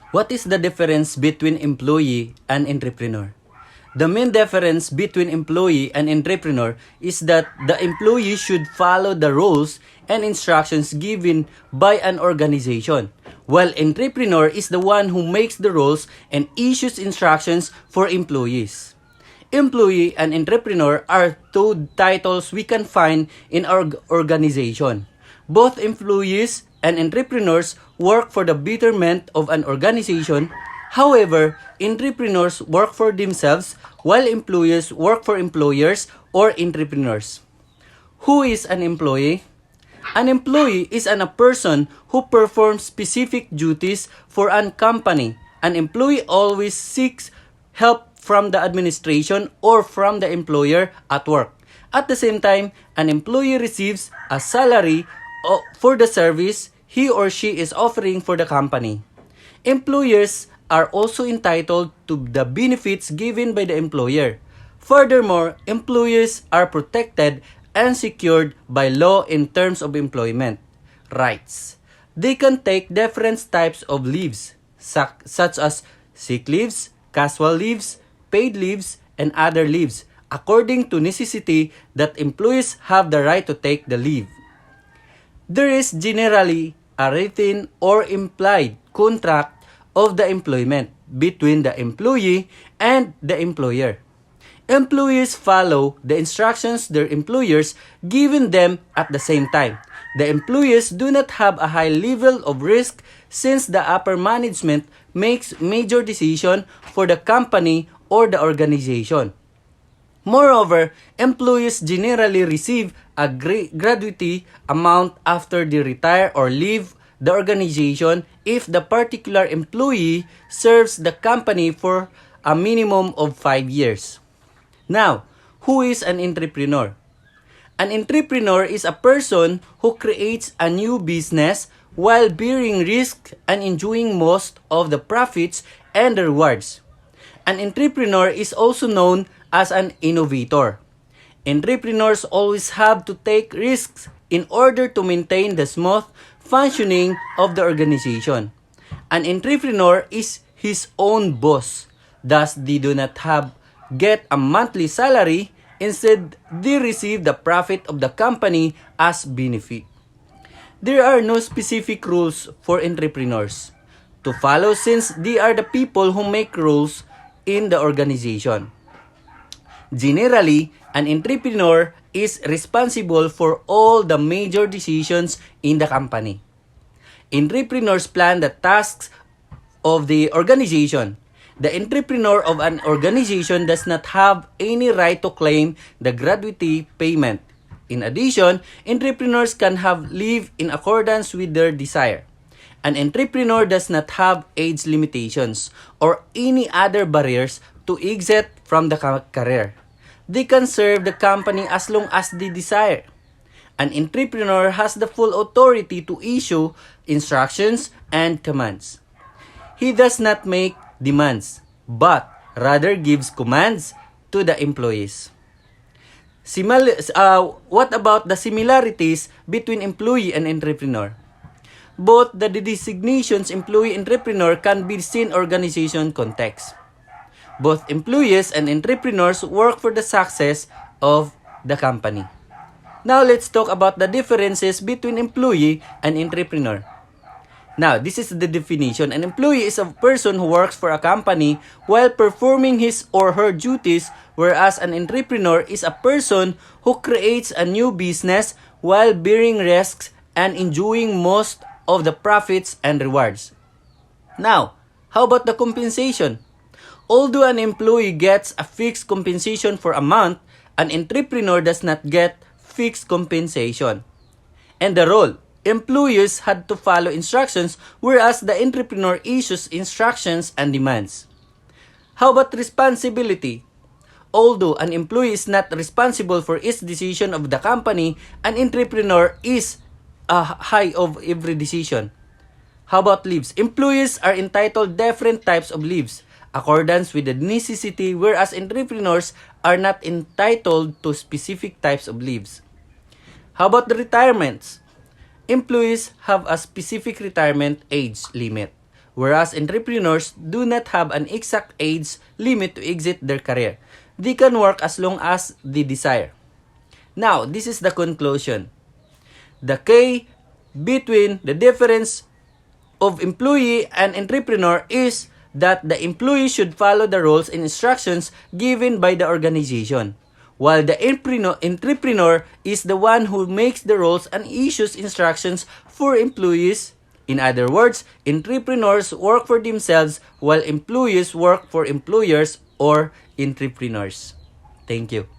What is the difference between employee and entrepreneur? The main difference between employee and entrepreneur is that the employee should follow the rules and instructions given by an organization, while entrepreneur is the one who makes the rules and issues instructions for employees. Employee and entrepreneur are two titles we can find in our organization. Both employees and entrepreneurs work for the betterment of an organization. However, entrepreneurs work for themselves while employees work for employers or entrepreneurs. Who is an employee? An employee is a person who performs specific duties for a company. An employee always seeks help from the administration or from the employer at work. At the same time, an employee receives a salary for the service he or she is offering for the company. Employers are also entitled to the benefits given by the employer. Furthermore, employees are protected and secured by law in terms of employment rights. They can take different types of leaves, such as sick leaves, casual leaves, paid leaves, and other leaves, according to necessity that employees have the right to take the leave. There is generally a written or implied contract of the employment between the employee and the employer. Employees follow the instructions their employers given them at the same time. The employees do not have a high level of risk since the upper management makes major decisions for the company or the organization. Moreover, employees generally receive a gratuity amount after they retire or leave the organization if the particular employee serves the company for a minimum of 5 years. Now, who is an entrepreneur? An entrepreneur is a person who creates a new business while bearing risk and enjoying most of the profits and the rewards. An entrepreneur is also known as an innovator. Entrepreneurs always have to take risks in order to maintain the smooth functioning of the organization. An entrepreneur is his own boss, thus they do not get a monthly salary. Instead, they receive the profit of the company as benefit. There are no specific rules for entrepreneurs to follow since they are the people who make rules in the organization. Generally, an entrepreneur is responsible for all the major decisions in the company. Entrepreneurs plan the tasks of the organization. The entrepreneur of an organization does not have any right to claim the gratuity payment. In addition, entrepreneurs can have leave in accordance with their desire. An entrepreneur does not have age limitations or any other barriers to exit from the career. They can serve the company as long as they desire. An entrepreneur has the full authority to issue instructions and commands. He does not make demands, but rather gives commands to the employees. What about the similarities between employee and entrepreneur? Both the designations employee-entrepreneur can be seen in organization context. Both employees and entrepreneurs work for the success of the company. Now let's talk about the differences between employee and entrepreneur. Now, this is the definition. An employee is a person who works for a company while performing his or her duties, whereas an entrepreneur is a person who creates a new business while bearing risks and enjoying most of the profits and rewards. Now, how about the compensation? Although an employee gets a fixed compensation for a month, an entrepreneur does not get fixed compensation. And the role: employees had to follow instructions, whereas the entrepreneur issues instructions and demands. How about responsibility? Although an employee is not responsible for each decision of the company, an entrepreneur is high of every decision. How about leaves? Employees are entitled different types of leaves, accordance with the necessity, whereas entrepreneurs are not entitled to specific types of leaves. How about the retirements? Employees have a specific retirement age limit, whereas entrepreneurs do not have an exact age limit to exit their career. They can work as long as they desire. Now, this is the conclusion. The key between the difference of employee and entrepreneur is that the employee should follow the rules and instructions given by the organization, while the entrepreneur is the one who makes the rules and issues instructions for employees. In other words, entrepreneurs work for themselves while employees work for employers or entrepreneurs. Thank you.